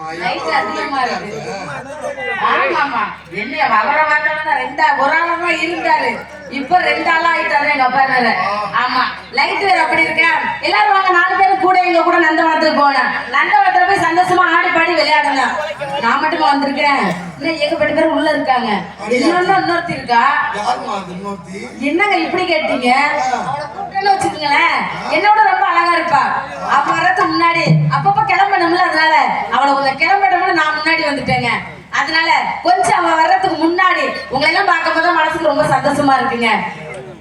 அதிகமா இருக்கு. ஆமாமா என்ன அவரை பார்த்தவங்க ஒரு ஆளா இருந்தாரு, இப்ப 2 ஆளா ஆயிட்டாரு எங்க அப்பா வேற. ஆமா லைட் வேற அப்படி இருக்கா. எல்லாரும் வாங்க 4 பேரும் கூட எங்க கூட நந்தவனத்துக்கு போனேன். நந்தவனத்துல போய் சந்தோஷமா ஆடி பாடி விளையாடுங்க. நான் மட்டுமா வந்திருக்கேன், இன்னும் ஏகப்பட்ட பேர் உள்ள இருக்காங்க. இன்னொருத்தி இருக்கா. என்னங்க இப்படி கேட்டீங்க? அவளை கூப்பிட்டு வச்சுக்கீங்களேன், என்னோட ரொம்ப அழகா இருப்பா. அவ வர்றதுக்கு முன்னாடி அப்பப்ப கிளம்பணும்ல, அதனால அவளை கொஞ்சம் கிளம்பட்டோம்னு நான் முன்னாடி வந்துட்டேங்க. அதனால கொஞ்சம் அவ வர்றதுக்கு முன்னாடி உங்களை எல்லாம் பார்க்கும் போது மனசுக்கு ரொம்ப சந்தோஷமா இருக்குங்க.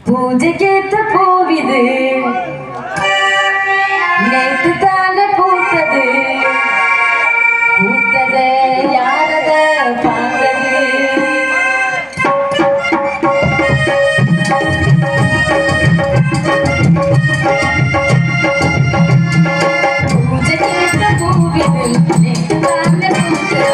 பூஜைக்கேத்த பூவிது நேத்து தானே பூத்தது, பூத்தத யாரத பார்த்தது. பூஜைக்கேத்த பூவிது நேத்து தானே பூத்தது,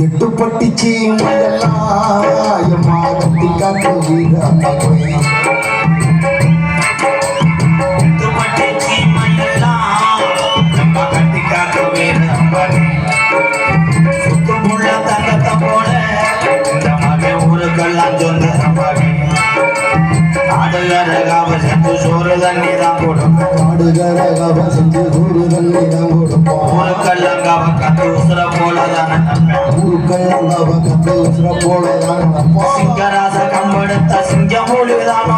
எட்டுப்பட்டிச்சி மயெல்லாம் கட்டி காட்டு வீடு சுத்தமுள்ள தங்கத்தை போல இந்த மகன் ஊருக்கெல்லாம் சொந்த ஆடுகரகாவ செஞ்சு சோறு தண்ணி தான் கொடுப்போம், ஆடுகரகாவ செஞ்சு சோறு தண்ணி தான் கொடுப்போம். ஊருக்கெல்லாங்காவ கத்து உசுர போலதான ஊருக்கெல்லாங்காவ கத்து உசுர போலதான சிங்கராச கம்பெடுத்த சிங்கமூலிதான்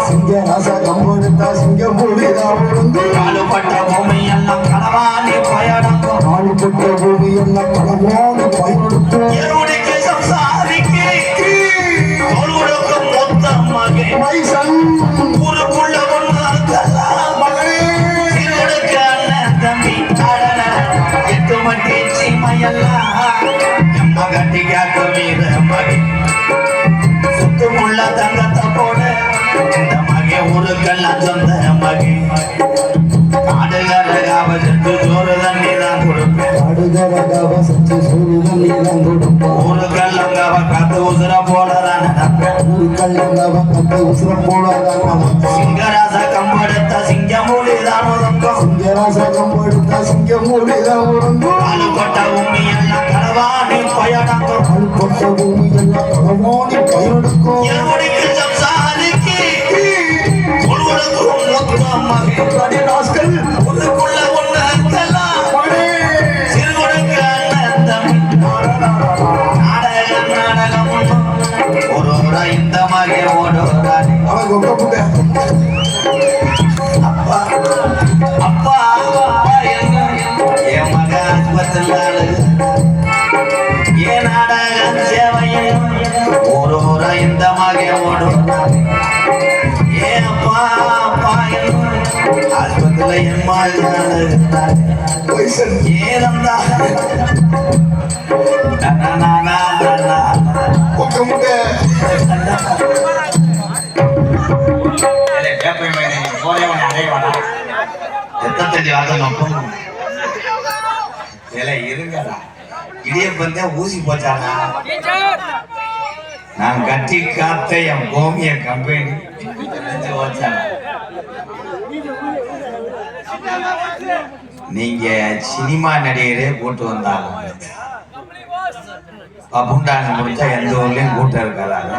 சிங்கராச கம்பெடுத்த சிங்கமூலிதான் காலுப்பட்ட பூமி எல்லாம் களவாணி பயணங்கும், காலுப்பட்ட பூமி எல்லாம் களவாணி பயன்படுத்தும். எருடிக்கு சம்சாரிக்கு தோல் கொடுக்கும் மொத்த மகன் ஊருக்குள்ள ஒன்றாக்கலாம் மகனே இருடுக்க அண்ணன் தம்பி அடன 8 மட்டி சீமையெல்லாம் எம்ம கட்டி காக்க வீர மகன் சுத்தமுள்ள தங்கத்தை போட இந்த மகன் ஊருக்கெல்லாம் சொந்த மகன் ஆடுகரகாவ செஞ்சு சோறு தண்ணி தான் கொடுப்பேன், ஆடுகரகாவ செஞ்சு சோறு தண்ணி தான் கொடுப்போம். ஊருக்கெல்லாம் காத்து உசுர போல போடாதான் நினைப்பேன் ஊருக்கள் என்னவன் கண்டு உசுரம் போடாதான் சிங்கராச கம்பெடுத்த சிங்கமூலிதான் உதங்கும் சிங்கராசா கம்பெடுத்தா சிங்கம் மூடிதான் உறங்கும் பாலுப்பட்ட உண்மை எல்லாம் கடவாணி பயணங்கும் அழுப்பட்ட பூமி எல்லாம் கடமோனி பயிரெடுக்கும் எவனுக்கு சம்சாரிக்கு முழுவதும் மொத்தம் மகிழ்ச்சி ராஸ்கல் ஒன்றுக்குள்ள ஒன்று இருக்கலாம் சிறுகுடுங்க நாடகம் ஒரு இந்த மாதிரி ஓடுறாரு அவன் கொக்க புட்ட அப்பா அப்பா அப்பா என் மக ஆஸ்பத்திரியாளு ஏன் நாடகம் சேவையும் ஒரு இந்த மாதிரி ஓடுறாரு ஏன் அப்பா அப்பா ஆஸ்பத்திரியில என் மாதிரி ஏதம்தா கொக்க முட்ட இடியப்பந்தே ஊசி போச்சானா நான் கட்டி காத்த என் கோமிய கம்பெனி நீங்க சினிமா நடிகரே கூட்டு வந்தாலும் பப்புண்டாங்க முடிச்சா எந்த ஊர்லயும் கூட்டம் இருக்காதாங்க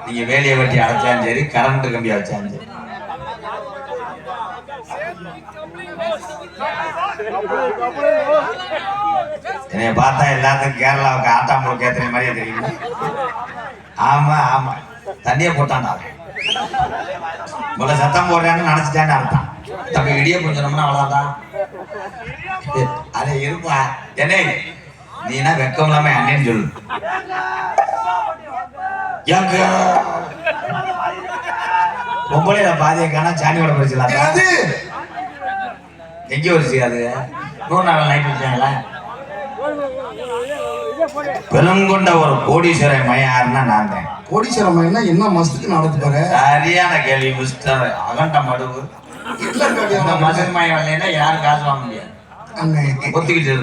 நீங்க வேலையை வெட்டி அடைச்சாலும் சரி கரண்ட் கம்பி வச்சாலும் சரி என்னைய பார்த்தா எல்லாத்துக்கும் கேரளாவுக்கு ஆட்டாம்பூர் கேத்துற மாதிரியே தெரியுமா ஆமா ஆமா தண்ணியை போட்டான்டா முதல்ல சத்தம் போடுறான்னு நினைச்சிட்டான்னு அர்த்தம் தம்பி இடிய கொஞ்சம்னா அவ்வளவுதான் அதை இருப்பா என்ன நீனா வெக்கம் இல்லாம அண்ணன்னு சொல்லு பொம்பளையில பாதியை காணா சாணியோட பறிச்சலாம் எங்கே வரிசை அது 100 நாள் நைட் வச்சாங்களா பெருங்கொண்ட ஒரு கோடீஸ்வரன் மையம் யாருன்னா நான் தான் கோடீஸ்வரம் என்ன மஸ்துக்கு நடத்து பாரு சரியான கேள்வி மிஸ்டர் அகண்ட மடுவு இந்த மசன் மையம் வரலைன்னா யாரும் காசு வாங்க முடியாது ஒத்துக்கிட்டு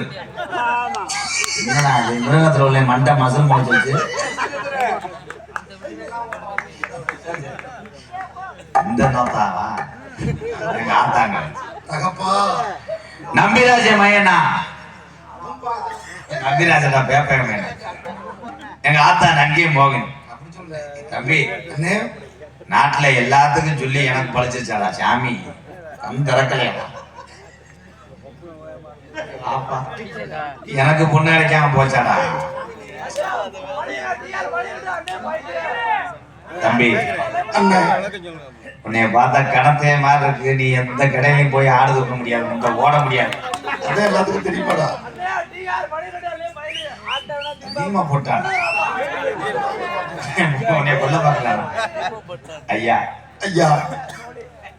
என்னடா அது மிருகத்துல உள்ள மண்டை மசல் முடிச்சிருச்சு இந்த நோத்தாவா எங்க ஆத்தாங்க தகப்பா நம்பிராஜ மையனா நம்பிராஜா பேப்பர் எங்க ஆத்தா நங்கிய மோகன் தம்பி நாட்டுல எல்லாத்துக்கும் சொல்லி எனக்கு பழிச்சிருச்சாடா சாமி கண் திறக்கலையா எனக்கு பொண்ணு கிடைக்காம போச்சாடா தம்பி உன்னைய பார்த்தா கணத்தே மாதிரி இருக்கு நீ எந்த கடையிலையும் போய் ஆடு தூக்க முடியாது உங்க ஓட முடியாது அதான் எல்லாத்துக்கும் தெரியுமாடா அதிகமா போட்டான் உன்னைய கொல்ல பார்க்கலாம் ஐயா ஐயா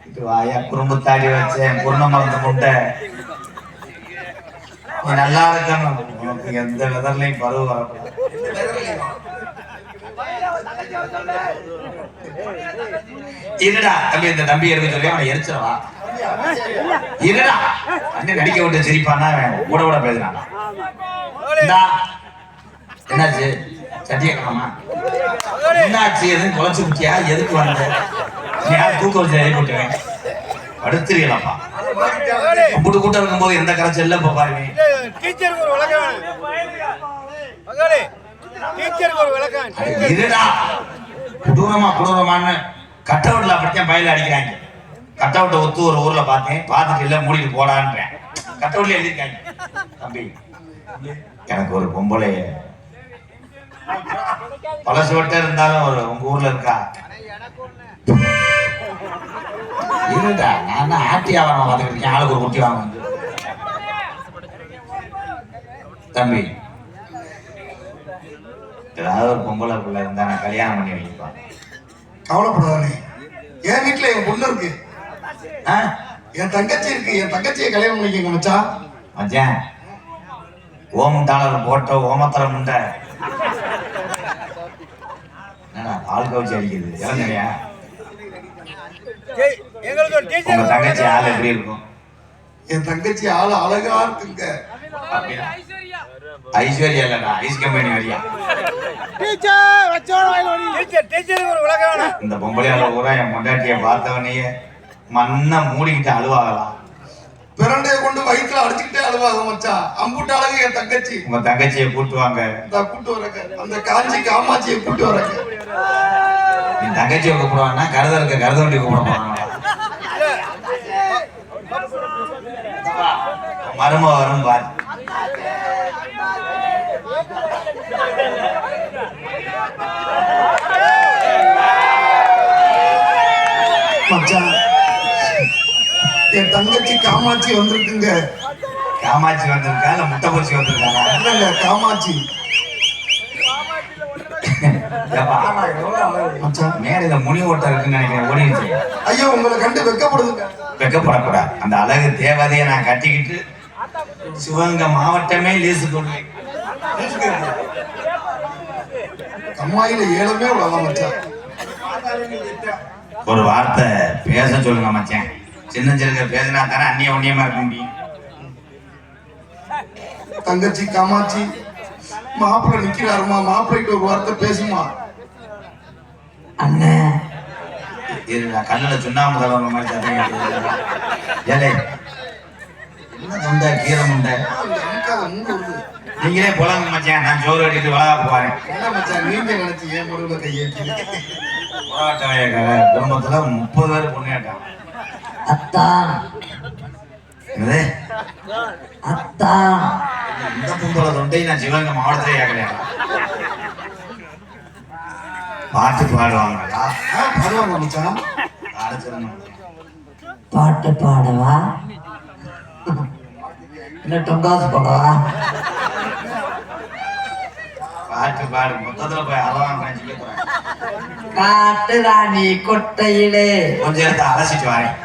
இது வாயா குறும்புத்தாடி வச்சேன் குருண மருந்து முட்டை நீ நல்லா இருக்கணும் உனக்கு எந்த வெதர்லையும் பருவ வரக்கூடாது இருடா தம்பி இந்த தம்பி இருக்கு சொல்லி அவனை எரிச்சிடவா இருடா அண்ணன் நடிக்க விட்டு சிரிப்பானா கூட கூட பேசுறான் என்னாச்சு சத்திய கிழமா என்னாச்சு எதுவும் குழச்சு குட்டியா எதுக்கு வந்த யார் தூக்க வச்சு எழுதி போட்டுவேன் படுத்துறீங்களாப்பா கூட்டு கூட்டம் இருக்கும்போது எந்த கரைச்சல் இல்ல இப்ப பாருங்க இருடா கொடூரமான்னு கட் அவுட்ல அப்படித்தான் பயில அடிக்கிறாங்க கட் அவுட்டை ஒத்து ஒரு ஊர்ல பார்த்தேன் பார்த்துட்டு இல்ல மூடிட்டு போடான்றேன் கட் அவுட்ல எழுதிருக்காங்க தம்பி எனக்கு ஒரு பொம்பளை பழசு வட்ட இருந்தாலும் ஒரு உங்க ஊர்ல இருக்கா இருடா நான் ஆட்டி ஆவரம் பார்த்துக்கிட்டு ஆளுக்கு ஒரு குட்டி வாங்க தம்பி ஏதாவது ஒரு பொம்பளை பிள்ளை இருந்தா நான் கல்யாணம் பண்ணி வைப்பேன் கவலைப்படாதானே என் வீட்டுல என் பொண்ணு இருக்கு என் தங்கச்சி இருக்கு என் தங்கச்சியை கல்யாணம் பண்ணிக்கங்க மச்சான் மச்சான் ஓம் டாலர் போட்ட ஓமத்தரம் உண்ட என்னடா ஆள் கவச்சி அடிக்குது இறங்கலையா உங்க தங்கச்சி ஆள் எப்படி இருக்கும் என் தங்கச்சி ஆள் அழகா இருக்குங்க ஐஸ்வர்யா இல்லடா ஐஸ் கம்பெனி வரியா இந்த பொம்பளையால பூரா என் பொண்டாட்டிய பார்த்தவனையே மண்ணை மூடிக்கிட்டு அழுவாகலாம். பிரண்டைய கொண்டு வயிற்றுல அடிச்சுக்கிட்டே அழுவாங்க மச்சான். அம்புட்டு அழகு என் தங்கச்சி. உங்க தங்கச்சியை கூட்டுவாங்க. கூட்டு வரங்க அந்த காஞ்சி காமாட்சியை கூட்டு வரங்க. நீ தங்கச்சியை கூப்பிடுவாங்கன்னா கருதவண்டி கூப்பிட போறாங்க. மரும வரும் பாரு. மச்சான் என் தங்கச்சி காமாட்சி வந்திருக்குங்க. காமாட்சி வந்திருக்கா இல்ல முட்டை பூச்சி வந்திருக்காங்க? இல்லங்க காமாட்சி. மேடையில முனி ஓட்டம் இருக்குன்னு நினைக்கிறேன், ஓடிடுச்சு. ஐயோ உங்களை கண்டு வெக்கப்படுதுங்க. வெக்கப்படக்கூடாது. அந்த அழகு தேவதையை நான் கட்டிக்கிட்டு சிவகங்கை மாவட்டமே லீசு கொண்டு கம்மாயில ஏழுமே விடலாம் மச்சான். ஒரு வார்த்தை பேச சொல்லுங்க மச்சான். சின்ன சிறுக பேசினா தானே அந்நிய ஒன்னியமா இருக்க முடியும். தங்கச்சி காமாட்சி மாப்பிள்ளை நிக்கிறாருமா, மாப்பிள்ளைக்கு ஒரு வார்த்தை பேசுமா. அண்ணன் கல்லுல சுண்ணாம்பு தடவை மாதிரி சத்தம் ஏலே என்ன முண்டை கீரை முண்டை நீங்களே புலங்க மச்சான். நான் சோறு அடிட்டு வளா போறேன். என்ன மச்சான் நீங்க நினைச்சு ஏன் பொருளை கையேற்றி குடும்பத்துல 30 பேர் பொண்ணுட்டான். அத்தான் என்னது அத்தான் இந்த பொம்பளை தொண்டை நான் சிவகங்கை மாவட்டத்திலே கேட்கலையா? பாட்டு பாடுவாங்களா? பாடுவாங்க மச்சான். பாட்டு பாடவா இல்ல டொங்காசு போடவா? பாட்டு பாடு மொத்தத்துல போய் அறவாங்க. காட்டு ராணி கொட்டையிலே கொஞ்சம் எடுத்து அலசிட்டு வரேன்.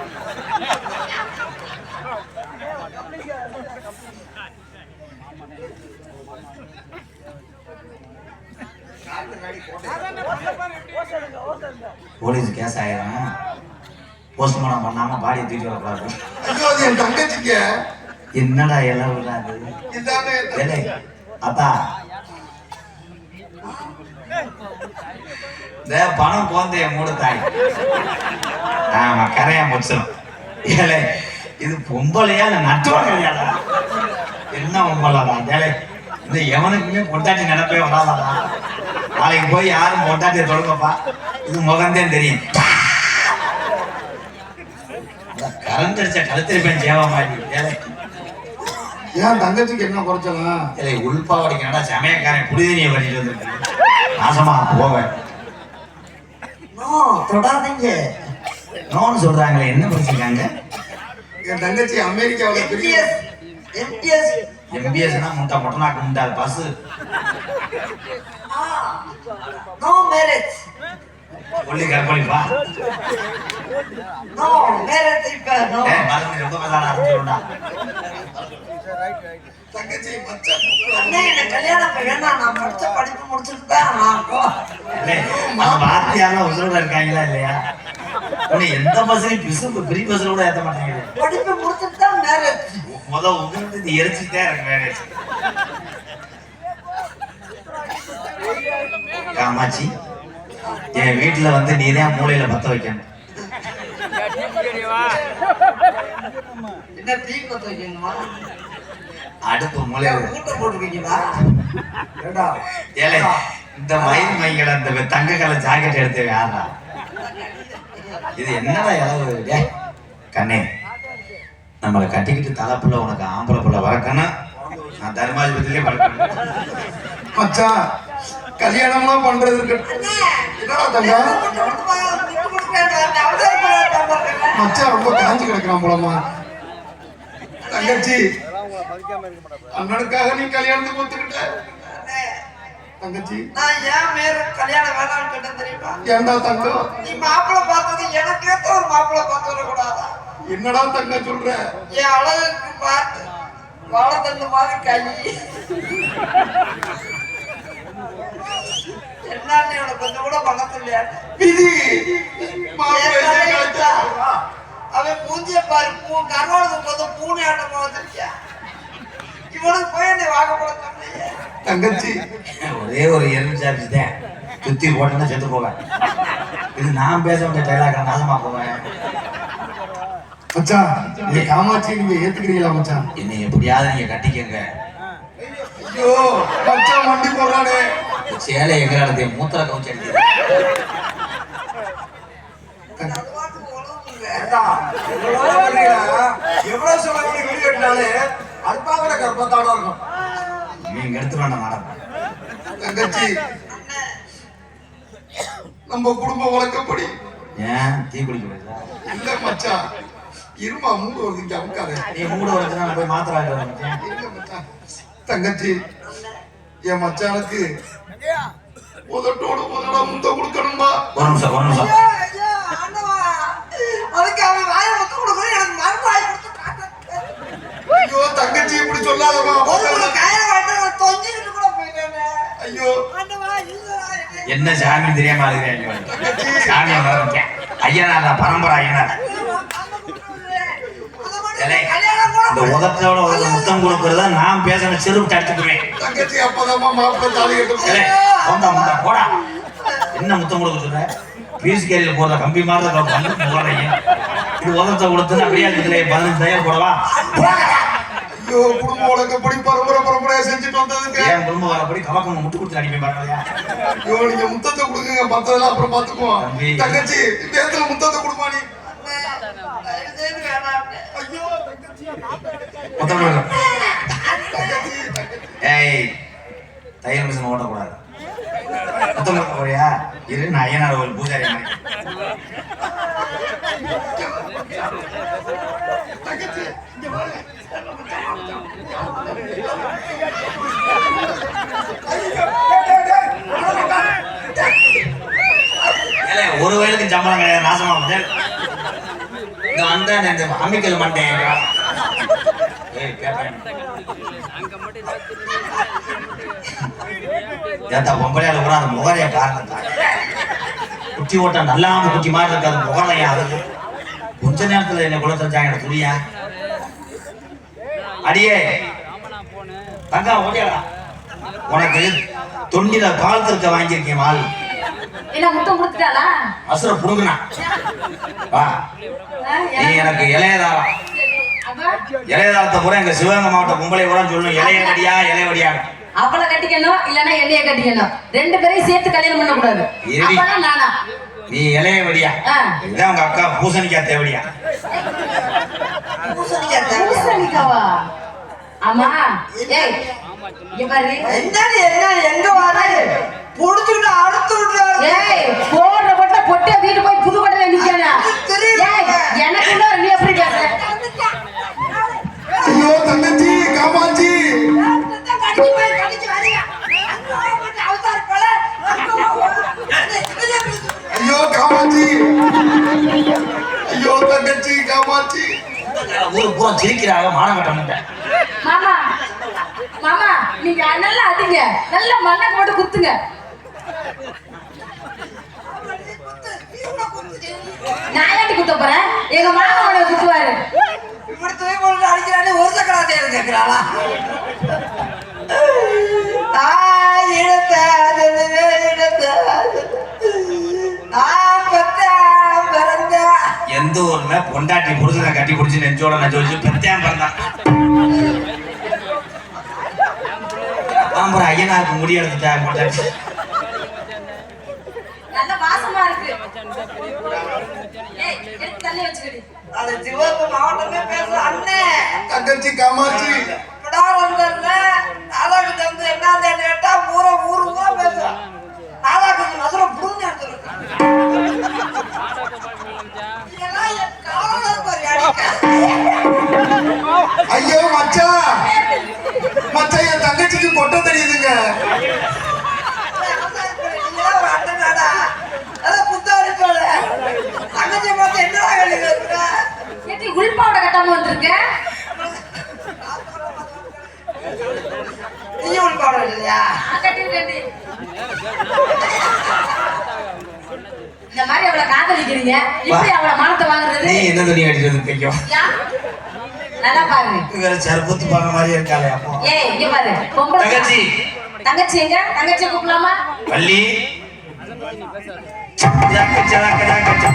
போலீஸ் கேஸ் ஆயிரும். போஸ்ட்மார்ட்டம் பண்ணாம பாடியை தூக்கி வரக்கூடாது. ஐயோ அது என் தங்கச்சிங்க. என்னடா எல்லாம் விடாது அத்தா இந்த பணம் குழந்தைய மூடத்தாய் ஆமா கரையா முடிச்சிடும். ஏழை இது பொம்பளையா இல்ல நட்டுவாங்க? என்ன பொம்பளாடா ஏழை? இந்த எவனுக்குமே பொண்டாட்டி நினைப்பே வராதாடா. நாளைக்கு போய் யாரும் பொண்டாட்டியை தொடுங்கப்பா, இது முகந்தேன்னு தெரியும். கரண்ட் அடிச்ச கழுத்திருப்பேன் சேவா மாதிரி. ஏழை ஏன் தங்கச்சிக்கு என்ன குறைச்சலாம்? இல்லை உள்பாவடிக்கா சமயக்காரன் புனிதனியை பண்ணிட்டு வந்துருக்கு. நாசமா போவேன். தொடாதீங்க நோன்னு சொல்றாங்களே, என்ன படிச்சிருக்காங்க? என் தங்கச்சி அமெரிக்காவில் பெரிய எம்பிஎஸ்னா முட்டை மொட்டனாக்கு முட்டாது பஸ். நோ மேரேஜ் ஒல்லி கற்பழிப்பா. நோ மேரேஜ் இப்ப நோ மருந்து ரொம்ப கல்யாணம் ஆரம்பிச்சிருந்தா தங்கச்சி மச்சான் அண்ணே என்ன கல்யாணம் வேணாம், நான் படிச்ச படிப்பு முடிச்சுட்டு தான் நான் வார்த்தையால உசுரோட இருக்காங்களா இல்லையா? எந்த பஸ்லையும் பிசு பெரிய பஸ்ல கூட ஏற்ற மாட்டாங்க. படிப்பு முடிச்சுட்டு தான் மேரேஜ். உங்களுக்கு இது எரிச்சுட்டே இருக்கு மேரேஜ். காமாட்சி என் வீட்டுல வந்து நீதான் மூளையில பத்த வைக்கணும். என்ன தீ பத்த வைக்கணுமா? அடுப்பு மூளையில கூட்ட போட்டுருக்கீங்களா? ஏலே இந்த மயில் மைகளை அந்த தங்க கலர் ஜாக்கெட் எடுத்து யாரா? இது என்னடா இளவு கண்ணே? நம்மளை கட்டிக்கிட்டு தலைப்புள்ள உனக்கு ஆம்பளை புள்ள வளர்க்கணும். நான் தர்மாதிபத்திலே வளர்க்கணும். மச்சான் கல்யாணம்லாம் பண்றது என்னடா தங்க? மச்சான் ரொம்ப காஞ்சி கிடக்கிறான் போலமா. தங்கச்சி அண்ணனுக்காக நீ கல்யாணத்துக்கு ஒத்துக்கிட்ட. தங்கச்சி நான் ஏன் மேல கல்யாணம் வேணாம்னு கேட்டேன் தெரியுமா? ஏன்டா தங்கம்? நீ மாப்பிள்ளை பார்த்தது எனக்கு ஏத்த ஒரு மாப்பிள்ளை பார்த்து வரக்கூடாதா? என்னடா தங்க சொல்ற? என் அழகுக்கு பார்த்து வாழைத்தண்டு மாதிரி கை என்னன்னு இவனை கொஞ்சம் கூட பண்ண சொல்லியா? விதி அவன் மூஞ்சிய பாரு, கருவாளுக்கு போதும் பூனை ஆட்டமா வச்சிருக்கியா? இவனுக்கு போய் என்னை வாங்க போட சொன்னீங்க. தங்கச்சி ஒரே ஒரு எலுமிச்சாச்சு தான் சுத்தி போட்டேன்னா செத்து போவேன். இது நான் பேச வேண்டிய டைலாக நாசமா போவேன். மச்சான் நீ காமாட்சி நீங்க ஏத்துக்கிறீங்களா மச்சான்? என்னை எப்படியாவது நீங்க கட்டிக்கங்க. ஐயோ மச்சான் வண்டி போடுறானே. சேலை எங்க இடத்தைய மூத்திர கவுச்சி அடிக்குது. எவ்வளவு சொல்ல வீடு கட்டினாலே அல்பாவில கர்ப்பத்தோட இருக்கும். நீங்க எடுத்துட்டு வேண்டாம் மேடம். தங்கச்சி நம்ம குடும்ப வழக்கப்படி ஏன் தீ குளிக்க போயிருந்தா? இல்ல மச்சான் இருமா மூடு வருது அமுக்காத. நீ மூட வச்சுனா நான் போய் மாத்திரை இல்ல மச்சான் தங்கச்சி என் மச்சானுக்கு உதட்டோட உதடா முத்த கொடுக்கணும்பா. ஒரு நிமிஷம் ஒரு நிமிஷம். ஐயோ தங்கச்சி இப்படி சொல்லாதமா. ஐயோ என்ன சாமி தெரியாம இருக்கிறேன். சாமியை மறந்துட்டேன். ஐயனார் நான் பரம்பரை ஐயனார். இந்த உதட்டோட உதட்ட முத்தம் கொடுக்கறத நான் பேசணும் செருப்பு அடிச்சுக்குவேன். தங்கச்சி அப்பதாமா மாப்பிள்ளை தாலி கட்டு. போடா என்ன முத்தம் கொடுக்க சொல்ற? பீஸ் கேரியில் போடுற கம்பி மாதிரி போடுறீங்க. இது உதட்ட கொடுத்து அப்படியே இதுல 15,000 போடவா? ஐயோ குடும்ப வழக்கப்படி பரம்பரையா செஞ்சுட்டு வந்ததுக்கு என் குடும்ப வரப்படி கவக்கம் முட்டு கொடுத்து அடிப்பேன் பாருங்க. ஐயோ நீங்க முத்தத்தை கொடுங்க, மத்ததெல்லாம் அப்புறம் பாத்துக்குவோம். தங்கச்சி நேரத்துல முத்தத்தை கொடுமா நீ. ஐயோ முத்தம் கொடுங்க. ஏய் தையல் மிஷின் ஓட்டக்கூடாது. முத்தம் கொடுக்க போறியா? இரு நான் ஐயனார் ஒரு பூஜாரி மாதிரி. தங்கச்சி இங்க வாங்க. ஒரு வயலுக்கு சம்பளம் கிடையாது நாசமா வந்து இங்க வந்தேன். இந்த அம்மிக்கல் மாட்டேன். ஏத்தா பொம்பளையால கூட அந்த முகரைய பாருங்க. குட்டி ஓட்டம் நல்லாம குட்டி மாதிரி இருக்காது முகரையா. அது கொஞ்ச நேரத்துல என்ன குல தெரிஞ்சாங்க எனக்கு துணியா. அடியே தங்கா ஓடியாடா. உனக்கு தொண்டில பால் திருக்க வாங்கியிருக்கேன். மால் என்ன முத்தம் கொடுத்துட்டாளா? அசுர புடுங்கண்ணா வா. நீ எனக்கு இளையதாரம். இளையதாரத்தை பூரா எங்க சிவகங்கை மாவட்ட பொம்பளை கூட சொல்லணும். இளையவடியா இளையவடியா. அவளை கட்டிக்கணும் இல்லன்னா என்னைய கட்டிக்கணும். ரெண்டு பேரையும் சேர்த்து கல்யாணம் பண்ண கூடாது. அப்பதான் நானா? நீ இளையவடியா. இதான் உங்க அக்கா பூசணிக்கா தேவடியா. பூசணிக்காவா? ஆமா. ஏய் இங்க பாரு. எங்க வாரு புடிச்சுட்டு அடுத்து விடுறாரு. ஏய் போடுற பொட்ட பொட்டை வீட்டு போய் புது கொட்டையில நிக்கனா? ஏய் எனக்கு நீ எப்படி பேசுற? ஐயோ தங்கச்சி காமாட்சி. ஐயோ காமாட்சி. ஐயோ தங்கச்சி காமாட்சி. ஊரு பூரா சிரிக்கிறாங்க மானங்கட்ட. மாமா மாமா நீங்க நல்லா அடிங்க. நல்ல மண்ணை போட்டு குத்துங்க. நான் ஏன் குத்த போறேன்? எங்க மாமா உனக்கு குத்துவாரு. இப்படி தூய் போட்டு அடிக்கிறானே ஒரு சக்கராத்தே கேட்கிறாளா? எந்த ஊர்ல பொண்டாட்டி புருஷனை கட்டி பிடிச்சி நெஞ்சோட நெஞ்சு வச்சு பெத்தியாம் பிறந்தான். அப்புறம் ஐயனாருக்கு முடி எடுத்துட்டாங்க பொண்டாட்டி. நல்ல வாசமா இருக்கு. ஏய் எடுத்து தள்ளி வச்சுக்கடி. அது சிவகங்கை மாவட்டமே பேசுற அண்ணே. தங்கச்சி காமாட்சி. இப்படா வந்தல்ல நாளாக்கு வந்து என்னன்னு கேட்டா ஊரை ஊரு ஊரா பேசுறான். நாளாக்கு நசுர புடுங்க எடுத்துருக்கு. இதெல்லாம் என் காவலர் பாரு. ஐயோ மச்சான் மச்சான் என் தங்கச்சிக்கு கொட்டை தெரியுதுங்க. உள்பாவோட கட்டாம வந்திருக்க. இந்த மாதிரி அவளை காதலிக்கிறீங்க. இப்படி அவளை மானத்தை வாங்குறது. நீ என்ன துணி கட்டிட்டு கைக்கும் நல்லா பாருங்க. சர்பத்து பாக்க மாதிரி இருக்காளே. அப்போ ஏய் இங்க பாரு பொம்பளை தங்கச்சி தங்கச்சி எங்க? தங்கச்சி கூப்பிடலாமா? வள்ளி தங்கச்சி, தங்கச்சி.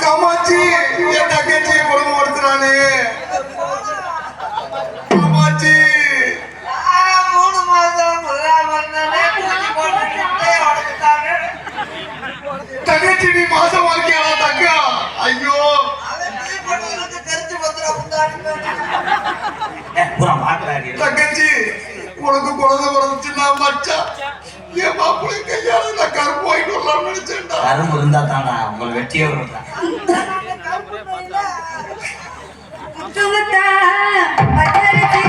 காமாட்சி என் தங்கச்சியை குடும்பப்படுத்துறானே. காமாட்சி 3 மாதம் வந்தனே பூச்சி போட்டு உடச்சுட்டாங்க. தங்கச்சி நீ மாசம் வாழ்க்கையாளா தங்கா? ஐயோ அவன் டீ போட்டதுக்கு தெரிஞ்சு வந்துடும் உண்டான்னு. பூரா மாட்டுறாரு. தங்கச்சி உனக்கு குழந்தை பிறந்துச்சுன்னா மச்சான் என் மாப்பிள்ளை கையால நான் கருப்பு வாங்கிட்டு வரலாம்னு நினைச்சேன்டா. கரும்பு இருந்தா தான்டா உங்களை வெட்டியே விடுறா. முத்துமுத்தா பச்சரிசி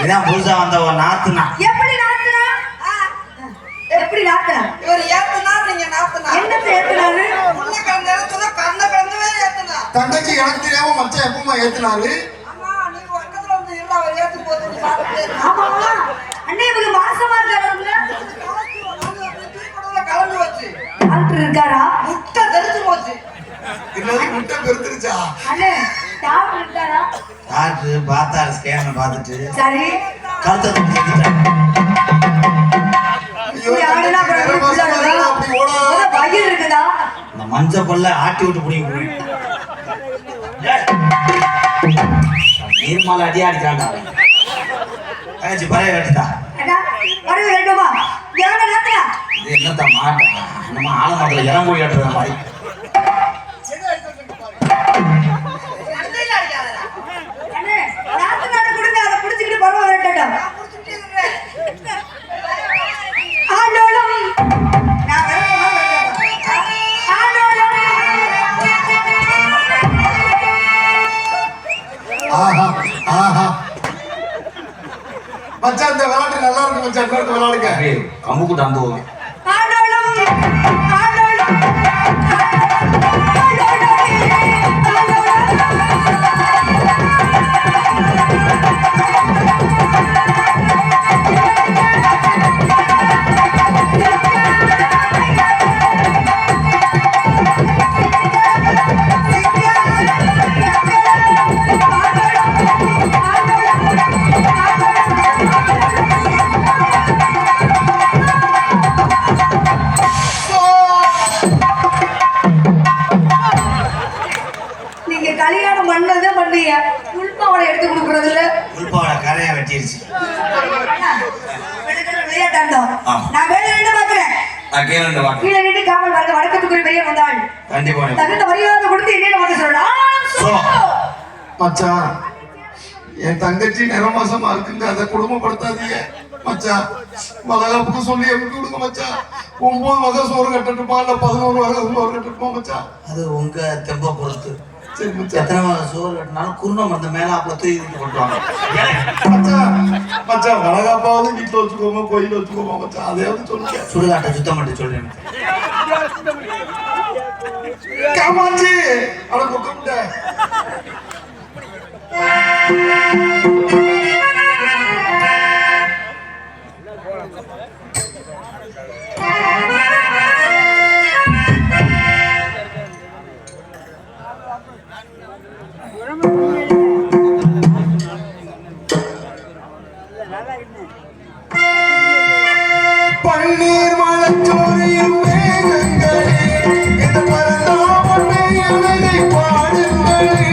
இதான் புதுசா வந்த ஒரு நாத்துனா. எப்படி நாத்துனா? எப்படி நாத்துனா? இவர் ஏத்துனா நீங்க நாத்துனா. என்னத்தை ஏத்துனாரு? உள்ள கலந்து ஏத்துனா கண்ண கலந்துவே ஏத்துனா. தங்கச்சி எனக்கு தெரியாம மச்சான் எப்பமா ஏத்துனாரு? அம்மா நீ பக்கத்துல வந்து இருந்தா அவர் ஏத்து போது நீ பாத்துட்டே இருக்க. ஆமா அண்ணே இவங்க மாசமா இருக்காருங்க. கலந்து வச்சு டாக்டர் இருக்காரா? முட்டை தெரிஞ்சு போச்சு. இன்னொரு முட்டை பெருத்துருச்சா? அண்ணே டாக்டர் இருக்காரா? டாக்டர் பார்த்தாரு, ஸ்கேன் பார்த்துட்டு சரி கழுத்தை தூக்கி செஞ்சுட்டாரு. ஐயோ, தங்கச்சி அப்படி ஓடா. வயிறு இருக்குதா? இந்த மஞ்சள் பல்ல ஆட்டி விட்டு பிடிங்க. நீர்மால அடி அடிச்சாண்டா. தங்கச்சி பறைய கட்டுதா. அண்ணா வரவே வேண்டுமா? எவன நாத்துனா? இது என்னத்த மாட்டா நம்ம ஆலமரத்துல இளங்கோழி கட்டுற மாதிரி. சண்டையில அடிக்காதடா. அண்ணே நாத்து நாடு கொடுங்க, அதை புடிச்சுக்கிட்டு பரவ வரட்டும். நான் புடிச்சிட்டே இருக்கேன். மச்சான் இன்னொரு விளையாடுங்க. கம்பு கூட்ட அந்த போவேன். நீங்க கல்யாணம் பண்ணதே பண்ணீங்க உள்பாவடை எடுத்து கொடுக்கறது இல்ல உள்பாவோட கரையை வெட்டிருச்சு. விளையாட்டாண்டோம் நான் வேலை ரெண்டு பாக்குறேன். நான் கேளு வாக்கு கீழே நின்று காவல் வாழ்க்கை வழக்கத்துக்குரிய பெரிய வந்தாள் கண்டிப்பா தகுந்த மரியாதை கொடுத்து என்னென்ன வந்து சொல்லலாம். மச்சான் என் தங்கச்சி நிறமாசமா இருக்குங்க, அதை குடும்பப்படுத்தாதீங்க மச்சான். வளகாப்புக்கு சொல்லி எப்படி விடுங்க மச்சான். 9 வகை சோறு கட்டட்டுமா இல்ல 11 வகை சோறு கட்டட்டுமா மச்சான்? அது உங்க தெம்ப பொறுத்து. சரி மச்சான். எத்தனை வகை சோறு கட்டினாலும் குருணை மருந்து மேலாப்புல தூக்கி கொண்டுவாங்க. மச்சான் மச்சான் வளகாப்பாவது வீட்டுல வச்சுக்கோங்க, கோயில வச்சுக்கோங்க மச்சான். அதையாவது சொல்லுங்க. சுடுகாட்டை சுத்தம் பண்ணி சொல்றேன். காமாச்சி அவளை கொக்க பன்னீர் மலச்சோரியும் மேகங்களே இது பரந்தாமனை அழகை பாடுங்களே.